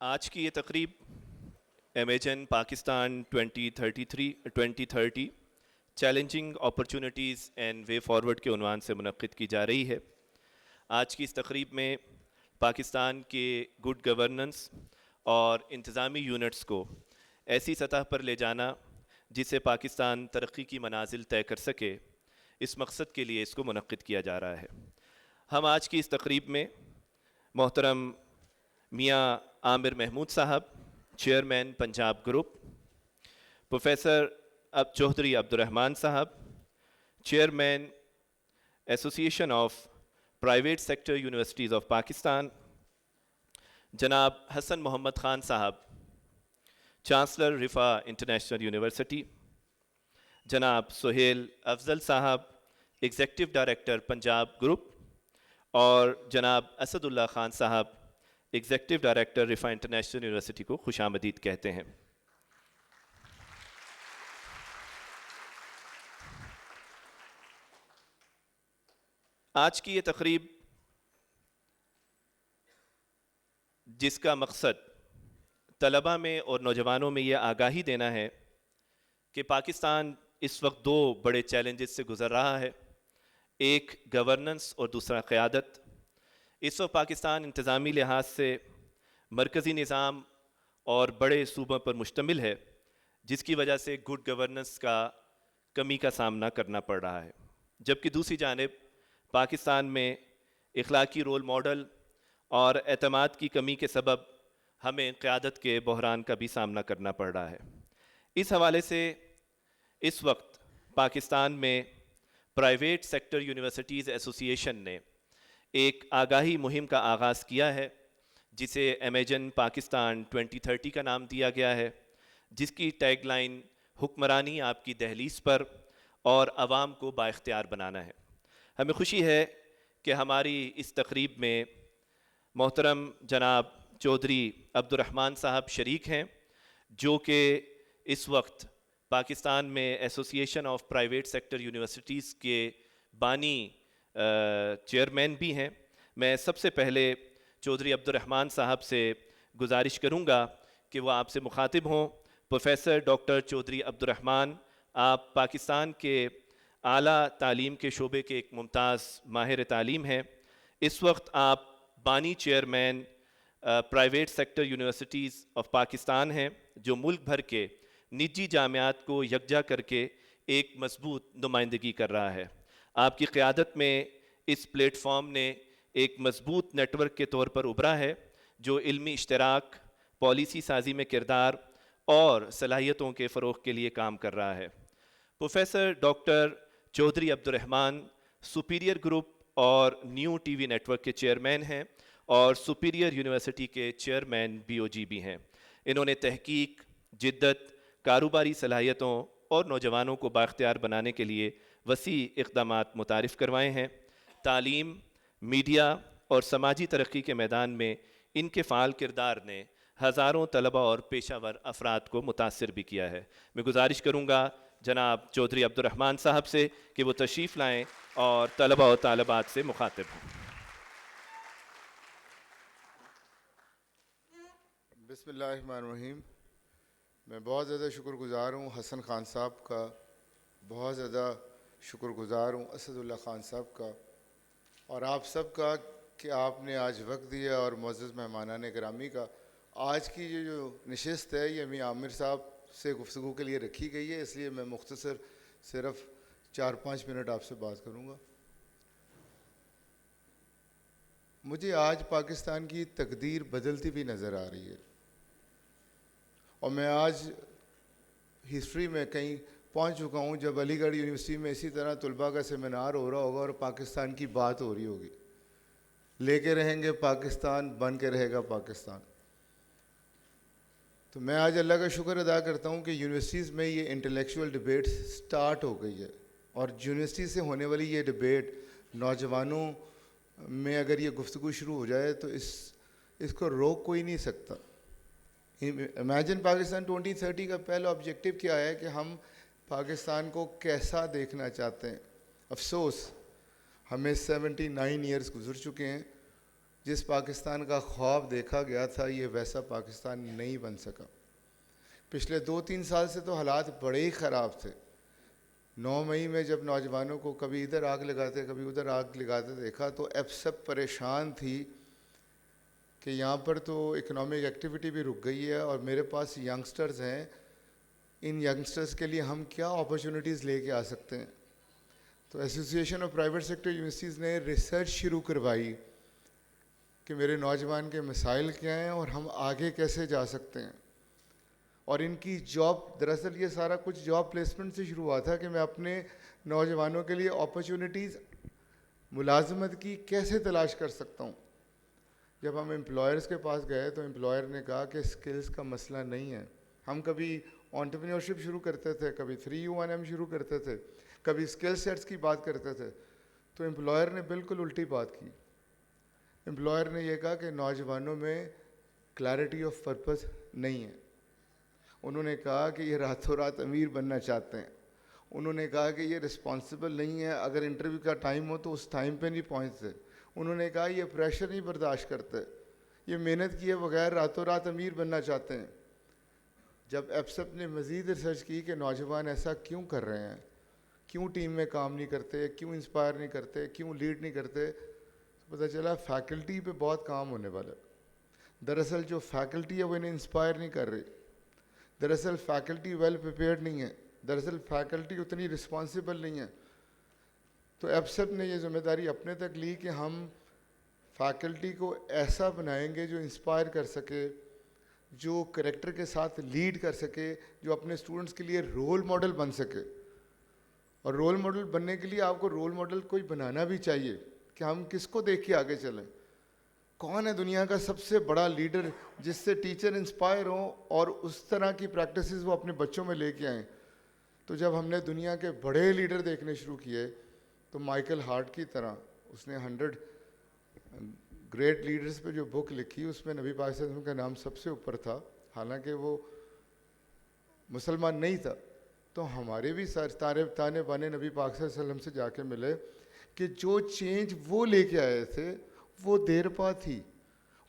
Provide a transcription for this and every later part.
آج کی یہ تقریب imagine Pakistan 2030 challenging opportunities and way forward کے عنوان سے منعقد کی جا رہی ہے۔ آج کی اس تقریب میں پاکستان کے گڈ گورننس اور انتظامی یونٹس کو ایسی سطح پر لے جانا جس سے پاکستان ترقی کی منازل طے کر سکے، اس مقصد کے لیے اس کو منعقد کیا جا رہا ہے۔ ہم آج کی اس تقریب میں محترم میاں Aamir Mahmood Sahib, chairman Punjab group, professor Chaudhry Abdul Rehman Sahib, chairman association of private sector universities of Pakistan, جناب حسن محمد خان صاحب، چانسلر رفا انٹرنیشنل یونیورسٹی، جناب سہیل افضل صاحب، ایگزیکٹو ڈائریکٹر پنجاب گروپ، اور جناب اسد اللہ خان صاحب، ایگزیکٹو ڈائریکٹر رفا انٹرنیشنل یونیورسٹی کو خوش آمدید کہتے ہیں۔ آج کی یہ تقریب جس کا مقصد طلباء میں اور نوجوانوں میں یہ آگاہی دینا ہے کہ پاکستان اس وقت دو بڑے چیلنجز سے گزر رہا ہے، ایک گورننس اور دوسرا قیادت۔ اس وقت پاکستان انتظامی لحاظ سے مرکزی نظام اور بڑے صوبوں پر مشتمل ہے، جس کی وجہ سے گڈ گورننس کا کمی کا سامنا کرنا پڑ رہا ہے، جبکہ دوسری جانب پاکستان میں اخلاقی رول ماڈل اور اعتماد کی کمی کے سبب ہمیں قیادت کے بحران کا بھی سامنا کرنا پڑ رہا ہے۔ اس حوالے سے اس وقت پاکستان میں پرائیویٹ سیکٹر یونیورسٹیز ایسوسی ایشن نے ایک آگاہی مہم کا آغاز کیا ہے، جسے امیجن پاکستان 2030 کا نام دیا گیا ہے، جس کی ٹیگ لائن حکمرانی آپ کی دہلیز پر اور عوام کو بااختیار بنانا ہے۔ ہمیں خوشی ہے کہ ہماری اس تقریب میں محترم جناب چودھری عبدالرحمان صاحب شریک ہیں، جو کہ اس وقت پاکستان میں ایسوسی ایشن آف پرائیویٹ سیکٹر یونیورسٹیز کے بانی چیئرمین بھی ہیں۔ میں سب سے پہلے چودھری عبدالرحمان صاحب سے گزارش کروں گا کہ وہ آپ سے مخاطب ہوں۔ پروفیسر ڈاکٹر چودھری عبدالرحمان، آپ پاکستان کے اعلیٰ تعلیم کے شعبے کے ایک ممتاز ماہر تعلیم ہیں۔ اس وقت آپ بانی chairman private sector universities of Pakistan ہیں، جو ملک بھر کے نجی جامعات کو یکجا کر کے ایک مضبوط نمائندگی کر رہا ہے۔ آپ کی قیادت میں اس پلیٹ فارم نے ایک مضبوط نیٹ ورک کے طور پر ابھرا ہے، جو علمی اشتراک، پالیسی سازی میں کردار اور صلاحیتوں کے فروغ کے لیے کام کر رہا ہے۔ Professor doctor Chaudhry Abdul Rahman Superior Group اور New T V network کے چیئرمین ہیں اور سپیریئر یونیورسٹی کے چیئرمین BOG بھی ہیں۔ انہوں نے تحقیق، جدت، کاروباری صلاحیتوں اور نوجوانوں کو بااختیار بنانے کے لیے وسیع اقدامات متعارف کروائے ہیں۔ تعلیم، میڈیا اور سماجی ترقی کے میدان میں ان کے فعال کردار نے ہزاروں طلباء اور پیشہ ور افراد کو متاثر بھی کیا ہے۔ میں گزارش کروں گا جناب چودھری عبدالرحمان صاحب سے کہ وہ تشریف لائیں اور طلباء و طالبات سے مخاطب ہوں۔ بسم اللہ الرحمن الرحیم۔ میں بہت زیادہ شکر گزار ہوں حسن خان صاحب کا، بہت زیادہ شکر گزار ہوں اسد اللہ خان صاحب کا، اور آپ سب کا کہ آپ نے آج وقت دیا، اور معزز مہمانان گرامی کا۔ آج کی یہ جو نشست ہے یہ میاں عامر صاحب سے گفتگو کے لیے رکھی گئی ہے، اس لیے میں مختصر صرف 4-5 منٹ آپ سے بات کروں گا۔ مجھے آج پاکستان کی تقدیر بدلتی بھی نظر آ رہی ہے، اور میں آج ہسٹری میں کہیں پہنچ چکا ہوں جب علی گڑھ یونیورسٹی میں اسی طرح طلباء کا سیمینار ہو رہا ہوگا اور پاکستان کی بات ہو رہی ہوگی، لے کے رہیں گے پاکستان، بن کے رہے گا پاکستان۔ تو میں آج اللہ کا شکر ادا کرتا ہوں کہ یونیورسٹیز میں یہ انٹلیکچوئل ڈبیٹ سٹارٹ ہو گئی ہے، اور یونیورسٹی سے ہونے والی یہ ڈبیٹ نوجوانوں میں اگر یہ گفتگو شروع ہو جائے تو اس کو روک کوئی نہیں سکتا۔ امیجن پاکستان 2030 کا پہلا آبجیکٹو کیا ہے کہ ہم پاکستان کو کیسا دیکھنا چاہتے ہیں۔ افسوس ہمیں 79 ایئرز گزر چکے ہیں، جس پاکستان کا خواب دیکھا گیا تھا یہ ویسا پاکستان نہیں بن سکا. پچھلے 2-3 سال سے تو حالات بڑے ہی خراب تھے. 9 مئی میں جب نوجوانوں کو کبھی ادھر آگ لگاتے کبھی ادھر آگ لگاتے دیکھا تو اب سب پریشان تھی کہ یہاں پر تو اکنامک ایکٹیویٹی بھی رک گئی ہے اور میرے پاس ینگسٹرز ہیں, ان ینگسٹرز کے لیے ہم کیا اپرچونیٹیز لے کے آ سکتے ہیں. تو association of private sector universities نے ریسرچ شروع کروائی کہ میرے نوجوان کے مسائل کیا ہیں اور ہم آگے کیسے جا سکتے ہیں. اور ان کی جاب, دراصل یہ سارا کچھ جاب پلیسمنٹ سے شروع ہوا تھا کہ میں اپنے نوجوانوں کے لیے اپرچونیٹیز ملازمت کی کیسے تلاش کر سکتا ہوں. جب ہم امپلائرز کے پاس گئے تو امپلائر نے کہا کہ اسکلز کا مسئلہ نہیں ہے. ہم کبھی انٹرپرینیورشپ شروع کرتے تھے, کبھی 3U1M شروع کرتے تھے, کبھی اسکل سیٹس کی بات کرتے تھے, تو امپلائر نے بالکل الٹی بات کی. امپلائر نے یہ کہا کہ نوجوانوں میں کلیئرٹی آف پرپز نہیں ہے. انہوں نے کہا کہ یہ راتوں رات امیر بننا چاہتے ہیں. انہوں نے کہا کہ یہ رسپانسبل نہیں ہے, اگر انٹرویو کا ٹائم ہو تو اس ٹائم پہ نہیں پہنچتے. انہوں نے کہا یہ پریشر نہیں برداشت کرتے, یہ محنت کیے بغیر راتوں رات امیر بننا چاہتے ہیں. جب ایپسپ نے مزید ریسرچ کی کہ نوجوان ایسا کیوں کر رہے ہیں, کیوں ٹیم میں کام نہیں کرتے, کیوں انسپائر نہیں کرتے, کیوں لیڈ نہیں کرتے, تو پتہ چلا فیکلٹی پہ بہت کام ہونے والا. دراصل جو فیکلٹی ہے وہ انہیں انسپائر نہیں کر رہی. دراصل فیکلٹی ویل پریپیئرڈ نہیں ہے. دراصل فیکلٹی اتنی رسپانسبل نہیں ہے. تو ایپسپ نے یہ ذمہ داری اپنے تک لی کہ ہم فیکلٹی کو ایسا بنائیں گے جو انسپائر کر سکے, جو کریکٹر کے ساتھ لیڈ کر سکے, جو اپنے اسٹوڈنٹس کے لیے رول ماڈل بن سکے. اور رول ماڈل بننے کے لیے آپ کو رول ماڈل کوئی بنانا بھی چاہیے کہ ہم کس کو دیکھ کے آگے چلیں. کون ہے دنیا کا سب سے بڑا لیڈر جس سے ٹیچر انسپائر ہوں اور اس طرح کی پریکٹسز وہ اپنے بچوں میں لے کے آئیں. تو جب ہم نے دنیا کے بڑے لیڈر دیکھنے شروع کیے تو مائیکل ہارٹ کی طرح اس نے 100 گریٹ لیڈرز پہ جو بک لکھی اس میں نبی پاک صلی اللہ علیہ وسلم کا نام سب سے اوپر تھا, حالانکہ وہ مسلمان نہیں تھا. تو ہمارے بھی تانے بانے نبی پاک صلی اللہ علیہ وسلم سے جا کے ملے کہ جو چینج وہ لے کے آئے تھے وہ دیر پا تھی,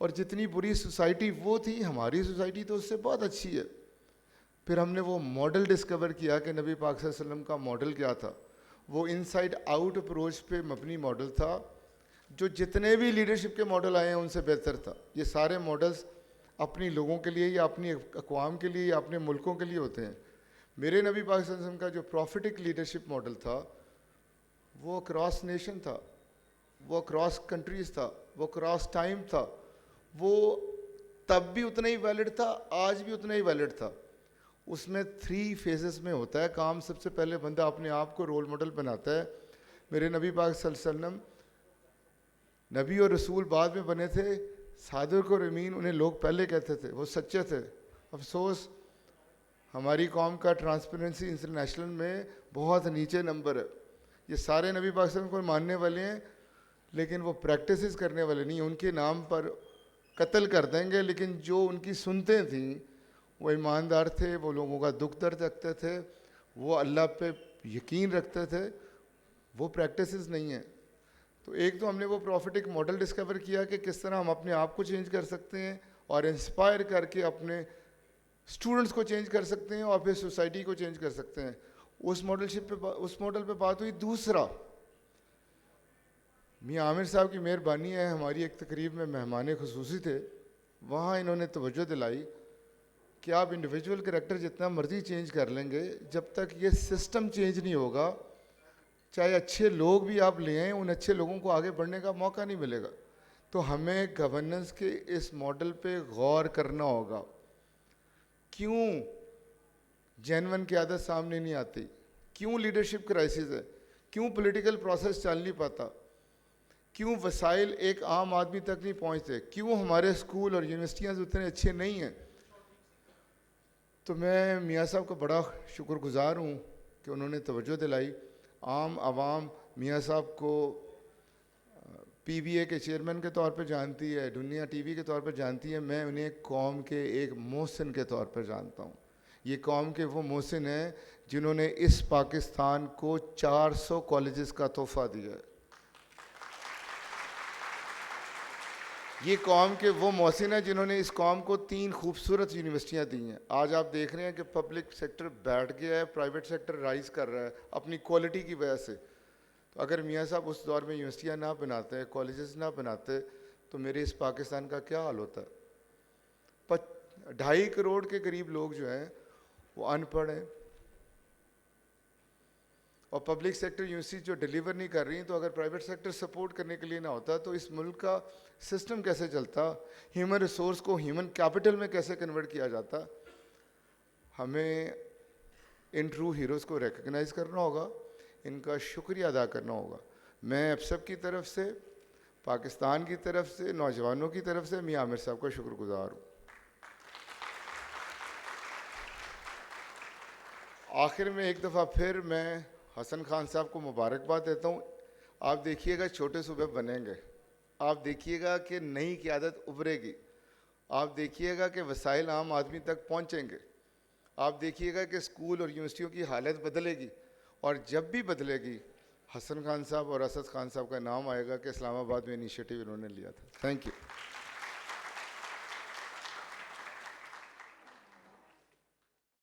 اور جتنی بری سوسائٹی وہ تھی ہماری سوسائٹی تو اس سے بہت اچھی ہے. پھر ہم نے وہ ماڈل ڈسکور کیا کہ نبی پاک صلی اللہ علیہ وسلم کا ماڈل کیا تھا. وہ انسائڈ آؤٹ اپروچ پہ مبنی ماڈل تھا جو جتنے بھی لیڈرشپ کے ماڈل آئے ہیں ان سے بہتر تھا. یہ سارے ماڈلز اپنی لوگوں کے لیے یا اپنی اقوام کے لیے یا اپنے ملکوں کے لیے ہوتے ہیں. میرے نبی پاک صلی اللہ علیہ وسلم کا جو پروفیٹک لیڈرشپ ماڈل تھا وہ اکراس نیشن تھا, وہ اکراس کنٹریز تھا, وہ اکراس ٹائم تھا. وہ تب بھی اتنا ہی ویلڈ تھا, آج بھی اتنا ہی ویلڈ تھا. اس میں 3 فیزز میں ہوتا ہے کام. سب سے پہلے بندہ اپنے آپ کو رول ماڈل بناتا ہے. میرے نبی پاک صلی اللہ علیہ وسلم نبی اور رسول بعد میں بنے تھے, صادق اور امین انہیں لوگ پہلے کہتے تھے, وہ سچے تھے. افسوس ہماری قوم کا ٹرانسپیرنسی انٹرنیشنل میں بہت نیچے نمبر ہے. یہ سارے نبی پاک صلی اللہ علیہ وسلم کو ماننے والے ہیں لیکن وہ پریکٹسز کرنے والے نہیں. ان کے نام پر قتل کر دیں گے, لیکن جو ان کی سنتیں تھیں وہ ایماندار تھے, وہ لوگوں کا دکھ درد رکھتے تھے, وہ اللہ پہ یقین رکھتے تھے. وہ پریکٹسز نہیں ہیں. تو ایک تو ہم نے وہ پروفیٹک ماڈل ڈسکور کیا کہ کس طرح ہم اپنے آپ کو چینج کر سکتے ہیں اور انسپائر کر کے اپنے اسٹوڈنٹس کو چینج کر سکتے ہیں اور پھر سوسائٹی کو چینج کر سکتے ہیں. اس ماڈل پہ بات ہوئی. دوسرا, میاں عامر صاحب کی مہربانی ہے, ہماری ایک تقریب میں مہمان خصوصی تھے, وہاں انہوں نے توجہ دلائی کہ آپ انڈیویجول کریکٹر جتنا مرضی چینج کر لیں گے, جب تک یہ سسٹم چینج نہیں ہوگا, چاہے اچھے لوگ بھی آپ لے آئیں, ان اچھے لوگوں کو آگے بڑھنے کا موقع نہیں ملے گا. تو ہمیں گورننس کے اس ماڈل پہ غور کرنا ہوگا. کیوں جینون قیادت سامنے نہیں آتی, کیوں لیڈرشپ کرائسس ہے, کیوں پولیٹیکل پروسیس چل نہیں پاتا, کیوں وسائل ایک عام آدمی تک نہیں پہنچتے, کیوں ہمارے اسکول اور یونیورسٹیاں اتنے اچھے نہیں ہیں. تو میں میاں صاحب کا بڑا شکر گزار ہوں کہ انہوں نے توجہ دلائی. عام عوام میاں صاحب کو پی بی اے کے چیئرمین کے طور پہ جانتی ہے, دنیا ٹی وی کے طور پر جانتی ہے. میں انہیں قوم کے ایک محسن کے طور پر جانتا ہوں. یہ قوم کے وہ محسن ہیں جنہوں نے اس پاکستان کو 400 کالجز کا تحفہ دیا ہے. یہ قوم کے وہ محسن ہیں جنہوں نے اس قوم کو 3 خوبصورت یونیورسٹیاں دی ہیں. آج آپ دیکھ رہے ہیں کہ پبلک سیکٹر بیٹھ گیا ہے, پرائیویٹ سیکٹر رائز کر رہا ہے اپنی کوالٹی کی وجہ سے. تو اگر میاں صاحب اس دور میں یونیورسٹیاں نہ بناتے, کالجز نہ بناتے, تو میرے اس پاکستان کا کیا حال ہوتا؟ 2.5 کروڑ کے قریب لوگ جو ہیں وہ ان پڑھ ہیں, اور پبلک سیکٹر یونیورسٹی جو ڈیلیور نہیں کر رہی, تو اگر پرائیویٹ سیکٹر سپورٹ کرنے کے لیے نہ ہوتا تو اس ملک کا سسٹم کیسے چلتا, ہیومن ریسورس کو ہیومن کیپٹل میں کیسے کنورٹ کیا جاتا. ہمیں ان ٹرو ہیروز کو ریکگنائز کرنا ہوگا, ان کا شکریہ ادا کرنا ہوگا. میں اب سب کی طرف سے, پاکستان کی طرف سے, نوجوانوں کی طرف سے میاں عامر صاحب کا شکر گزار ہوں. آخر میں ایک دفعہ پھر میں حسن خان صاحب کو مبارکباد دیتا ہوں. آپ دیکھیے گا چھوٹے صوبے بنیں گے, آپ دیکھیے گا کہ نئی قیادت ابھرے گی, آپ دیکھیے گا کہ وسائل عام آدمی تک پہنچیں گے, آپ دیکھیے گا کہ اسکول اور یونیورسٹیوں کی حالت بدلے گی, اور جب بھی بدلے گی حسن خان صاحب اور اسد خان صاحب کا نام آئے گا کہ اسلام آباد میں انیشیٹو انہوں نے لیا تھا. Thank you.